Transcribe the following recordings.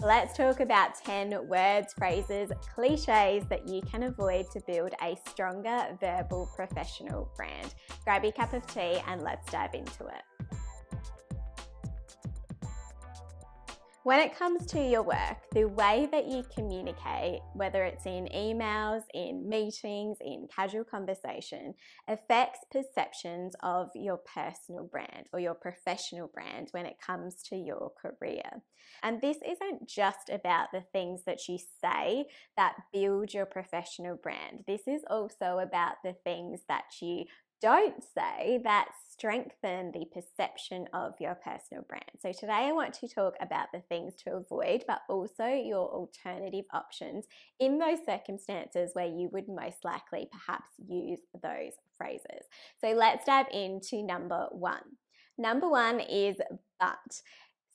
Let's talk about 10 words, phrases, cliches that you can avoid to build a stronger verbal professional brand. Grab your cup of tea and let's dive into it. When it comes to your work, the way that you communicate, whether it's in emails, in meetings, in casual conversation, affects perceptions of your personal brand or your professional brand when it comes to your career. And this isn't just about the things that you say that build your professional brand. This is also about the things that you don't say that strengthen the perception of your personal brand. So today I want to talk about the things to avoid, but also your alternative options in those circumstances where you would most likely perhaps use those phrases. So let's dive into number one. Number one is but.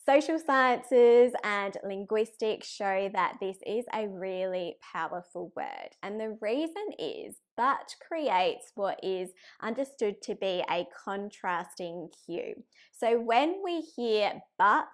Social sciences and linguistics show that this is a really powerful word. And the reason is but creates what is understood to be a contrasting cue. So when we hear but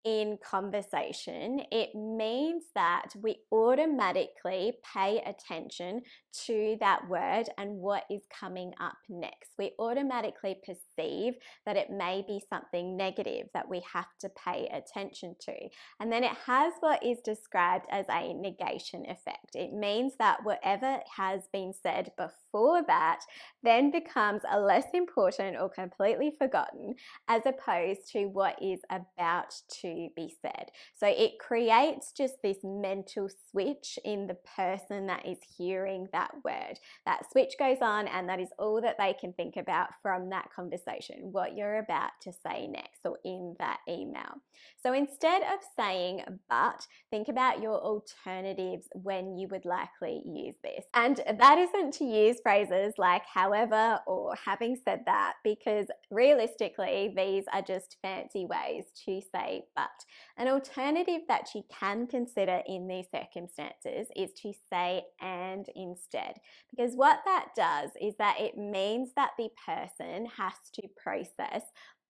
in conversation, it means that we automatically pay attention to that word and what is coming up next. We automatically perceive that it may be something negative that we have to pay attention to. And then it has what is described as a negation effect. It means that whatever has been said before that then becomes a less important or completely forgotten, as opposed to what is about to be said. So it creates just this mental switch in the person that is hearing that word. That switch goes on, and that is all that they can think about from that conversation, what you're about to say next or in that email. So instead of saying but, think about your alternatives when you would likely use this. And that isn't to use phrases like however or having said that, because realistically these are just fancy ways to say but. An alternative that you can consider in these circumstances is to say and instead, because what that does is that it means that the person has to process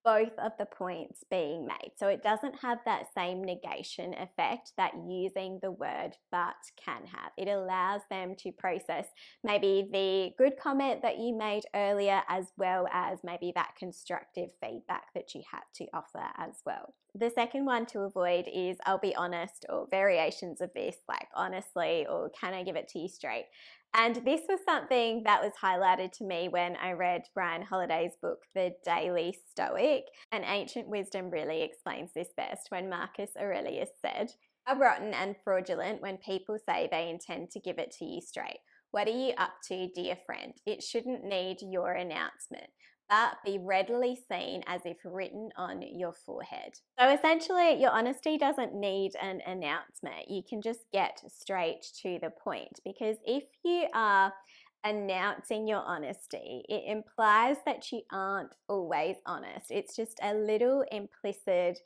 both of the points being made. So it doesn't have that same negation effect that using the word but can have. It allows them to process maybe the good comment that you made earlier, as well as maybe that constructive feedback that you had to offer as well. The second one to avoid is I'll be honest, or variations of this like honestly or can I give it to you straight. And this was something that was highlighted to me when I read Ryan Holiday's book, The Daily Stoic. And ancient wisdom really explains this best when Marcus Aurelius said, "How rotten and fraudulent when people say they intend to give it to you straight. What are you up to, dear friend? It shouldn't need your announcement, but be readily seen as if written on your forehead." So essentially, your honesty doesn't need an announcement. You can just get straight to the point, because if you are announcing your honesty, it implies that you aren't always honest. It's just a little implicit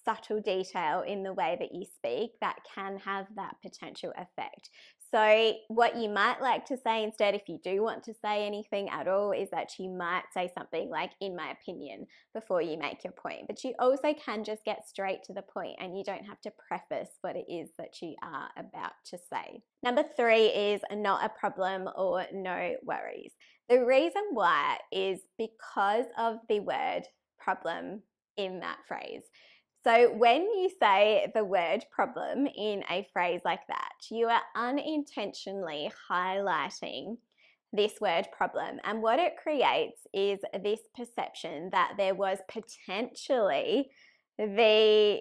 subtle detail in the way that you speak that can have that potential effect. So what you might like to say instead, if you do want to say anything at all, is that you might say something like, in my opinion, before you make your point. But you also can just get straight to the point and you don't have to preface what it is that you are about to say. Number 3 is not a problem or no worries. The reason why is because of the word problem in that phrase. So when you say the word problem in a phrase like that, you are unintentionally highlighting this word problem. And what it creates is this perception that there was potentially the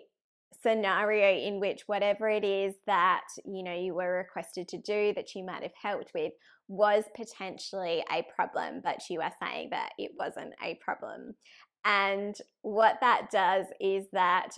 scenario in which whatever it is that you were requested to do, that you might have helped with, was potentially a problem, but you are saying that it wasn't a problem. And what that does is that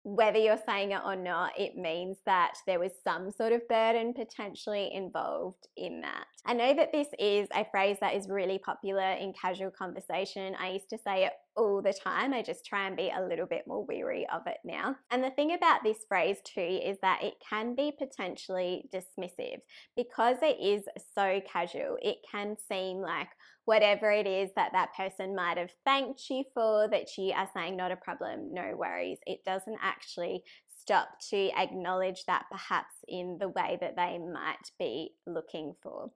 whether you're saying it or not, it means that there was some sort of burden potentially involved in that. I know that this is a phrase that is really popular in casual conversation. I used to say it all the time. I just try and be a little bit more wary of it now. And the thing about this phrase too is that it can be potentially dismissive. Because it is so casual, it can seem like whatever it is that that person might have thanked you for, that you are saying not a problem, no worries. It doesn't actually stop to acknowledge that perhaps in the way that they might be looking for.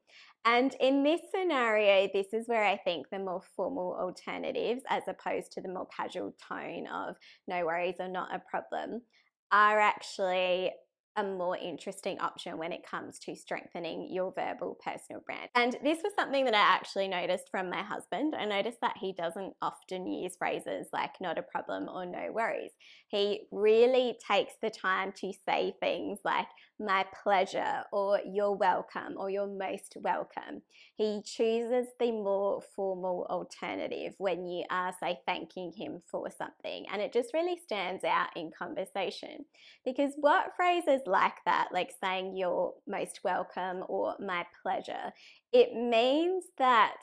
And in this scenario, this is where I think the more formal alternatives, as opposed to the more casual tone of no worries or not a problem, are actually a more interesting option when it comes to strengthening your verbal personal brand. And this was something that I actually noticed from my husband. I noticed that he doesn't often use phrases like not a problem or no worries. He really takes the time to say things like my pleasure or you're welcome or you're most welcome. He chooses the more formal alternative when you are, say, thanking him for something. And it just really stands out in conversation, because what phrases like that, like saying you're most welcome or my pleasure, it means that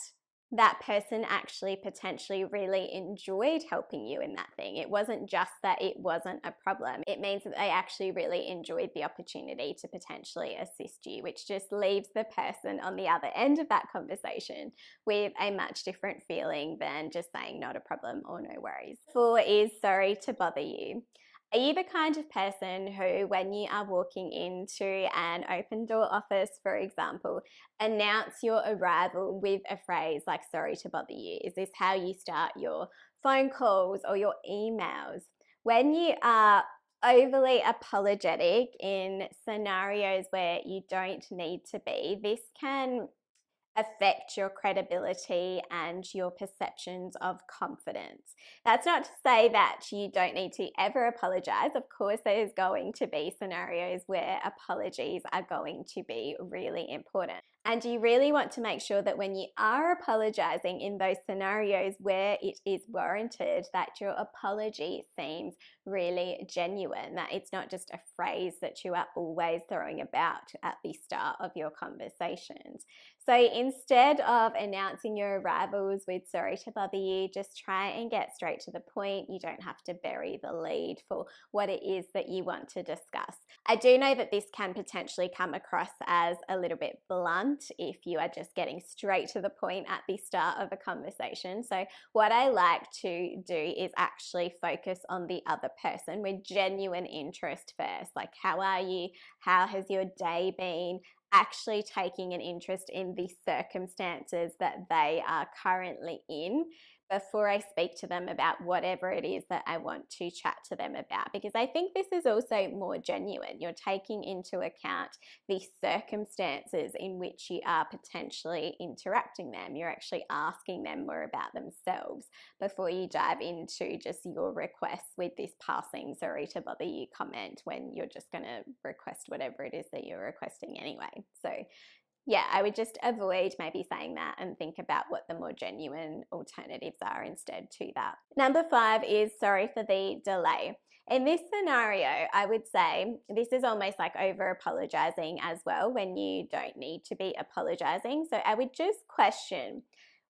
that person actually potentially really enjoyed helping you in that thing. It wasn't just that it wasn't a problem. It means that they actually really enjoyed the opportunity to potentially assist you, which just leaves the person on the other end of that conversation with a much different feeling than just saying not a problem or no worries. 4 is sorry to bother you. Are you the kind of person who, when you are walking into an open door office, for example, announce your arrival with a phrase like sorry to bother you? Is this how you start your phone calls or your emails? When you are overly apologetic in scenarios where you don't need to be, this can affect your credibility and your perceptions of confidence. That's not to say that you don't need to ever apologize. Of course, there's going to be scenarios where apologies are going to be really important. And you really want to make sure that when you are apologizing in those scenarios where it is warranted, that your apology seems really genuine, that it's not just a phrase that you are always throwing about at the start of your conversations. So instead of announcing your arrivals with sorry to bother you, just try and get straight to the point. You don't have to bury the lead for what it is that you want to discuss. I do know that this can potentially come across as a little bit blunt if you are just getting straight to the point at the start of a conversation. So what I like to do is actually focus on the other person with genuine interest first. Like, how are you? How has your day been? Actually taking an interest in the circumstances that they are currently in before I speak to them about whatever it is that I want to chat to them about, because I think this is also more genuine. You're taking into account the circumstances in which you are potentially interacting them. You're actually asking them more about themselves before you dive into just your requests with this passing sorry to bother you comment when you're just going to request whatever it is that you're requesting anyway. So yeah, I would just avoid maybe saying that and think about what the more genuine alternatives are instead to that. Number 5 is sorry for the delay. In this scenario, I would say this is almost like over apologizing as well when you don't need to be apologizing. So I would just question,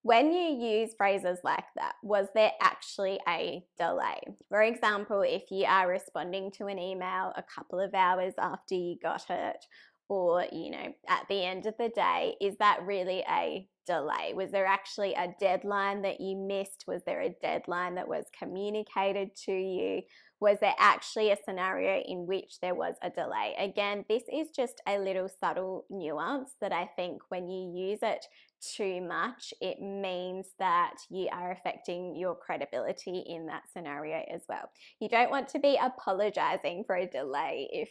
when you use phrases like that, was there actually a delay? For example, if you are responding to an email a couple of hours after you got it, or, at the end of the day, is that really a delay? Was there actually a deadline that you missed? Was there a deadline that was communicated to you? Was there actually a scenario in which there was a delay? Again, this is just a little subtle nuance that I think when you use it too much, it means that you are affecting your credibility in that scenario as well. You don't want to be apologizing for a delay if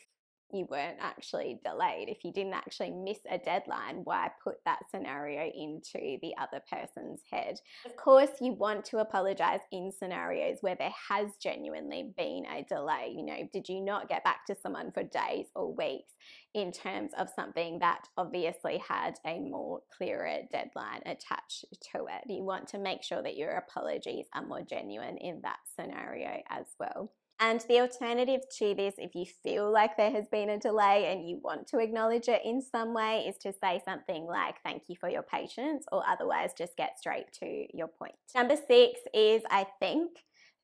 you weren't actually delayed. If you didn't actually miss a deadline, why put that scenario into the other person's head? Of course, you want to apologize in scenarios where there has genuinely been a delay. Did you not get back to someone for days or weeks in terms of something that obviously had a more clearer deadline attached to it? You want to make sure that your apologies are more genuine in that scenario as well. And the alternative to this, if you feel like there has been a delay and you want to acknowledge it in some way, is to say something like, thank you for your patience, or otherwise just get straight to your point. Number 6 is I think.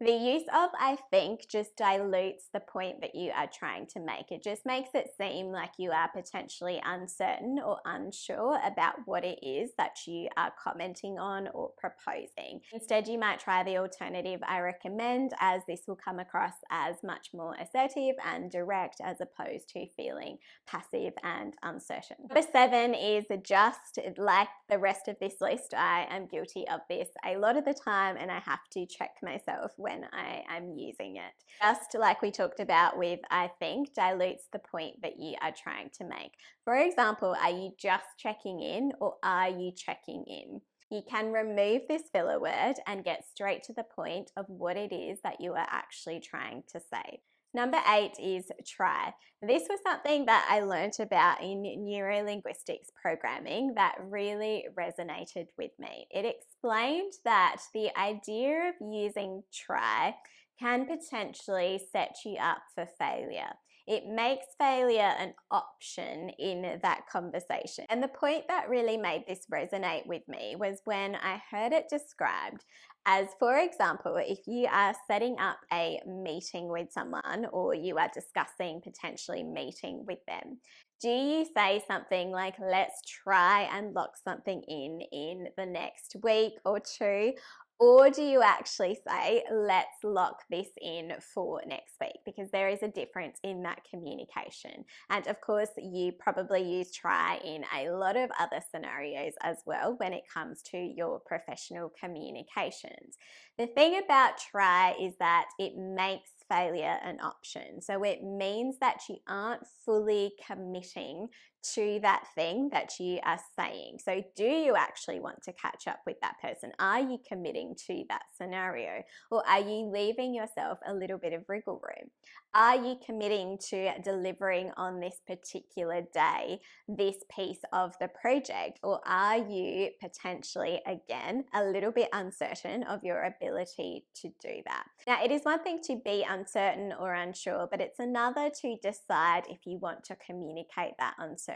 The use of I think just dilutes the point that you are trying to make. It just makes it seem like you are potentially uncertain or unsure about what it is that you are commenting on or proposing. Instead, you might try the alternative I recommend, as this will come across as much more assertive and direct as opposed to feeling passive and uncertain. Number 7 is just like the rest of this list. I am guilty of this a lot of the time, and I have to check myself when I am using it. Just like we talked about with I think, dilutes the point that you are trying to make. For example, are you just checking in or are you checking in? You can remove this filler word and get straight to the point of what it is that you are actually trying to say. Number 8 is try. This was something that I learned about in neurolinguistics programming that really resonated with me. It explained that the idea of using try can potentially set you up for failure. It makes failure an option in that conversation. And the point that really made this resonate with me was when I heard it described as, for example, if you are setting up a meeting with someone or you are discussing potentially meeting with them, do you say something like, let's try and lock something in the next week or two? Or do you actually say, let's lock this in for next week? Because there is a difference in that communication. And of course, you probably use try in a lot of other scenarios as well when it comes to your professional communications. The thing about try is that it makes failure an option. So it means that you aren't fully committing to that thing that you are saying. So do you actually want to catch up with that person? Are you committing to that scenario? Or are you leaving yourself a little bit of wriggle room? Are you committing to delivering on this particular day this piece of the project? Or are you potentially, again, a little bit uncertain of your ability to do that? Now, it is one thing to be uncertain or unsure, but it's another to decide if you want to communicate that uncertainty.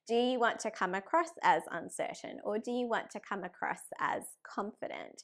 Do you want to come across as uncertain, or do you want to come across as confident?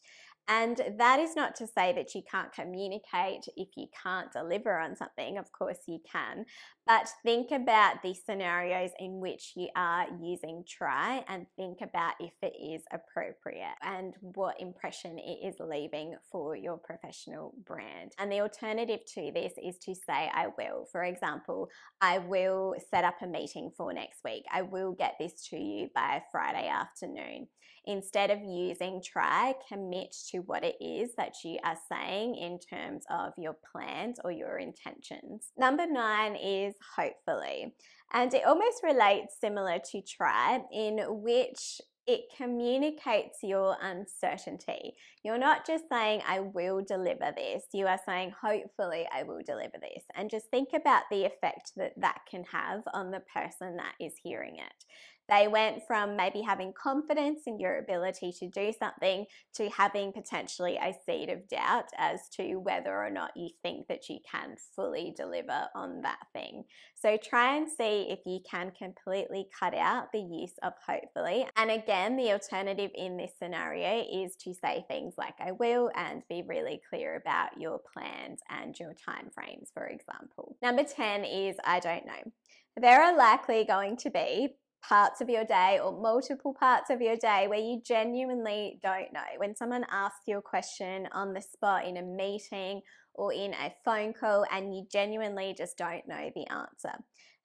And that is not to say that you can't communicate if you can't deliver on something. Of course you can. But think about the scenarios in which you are using try and think about if it is appropriate and what impression it is leaving for your professional brand. And the alternative to this is to say I will. For example, I will set up a meeting for next week. I will get this to you by Friday afternoon. Instead of using try, commit to what it is that you are saying in terms of your plans or your intentions. Number 9 is hopefully. And it almost relates similar to try, in which it communicates your uncertainty. You're not just saying, I will deliver this. You are saying, hopefully, I will deliver this. And just think about the effect that that can have on the person that is hearing it. They went from maybe having confidence in your ability to do something to having potentially a seed of doubt as to whether or not you think that you can fully deliver on that thing. So try and see if you can completely cut out the use of hopefully. And again, the alternative in this scenario is to say things like I will and be really clear about your plans and your timeframes, for example. Number 10 is I don't know. There are likely going to be parts of your day or multiple parts of your day where you genuinely don't know. When someone asks you a question on the spot in a meeting or in a phone call and you genuinely just don't know the answer.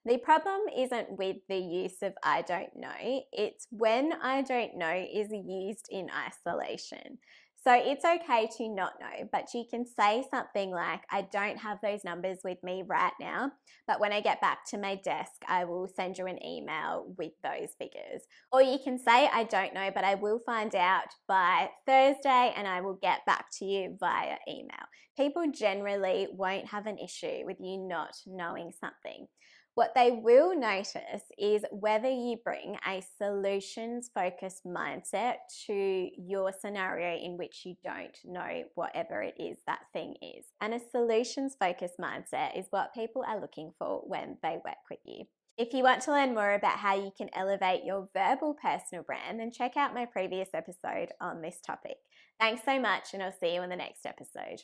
The problem isn't with the use of I don't know, it's when I don't know is used in isolation. So it's okay to not know, but you can say something like, I don't have those numbers with me right now, but when I get back to my desk, I will send you an email with those figures. Or you can say, I don't know, but I will find out by Thursday and I will get back to you via email. People generally won't have an issue with you not knowing something. What they will notice is whether you bring a solutions-focused mindset to your scenario in which you don't know whatever it is that thing is. And a solutions-focused mindset is what people are looking for when they work with you. If you want to learn more about how you can elevate your verbal personal brand, then check out my previous episode on this topic. Thanks so much, and I'll see you in the next episode.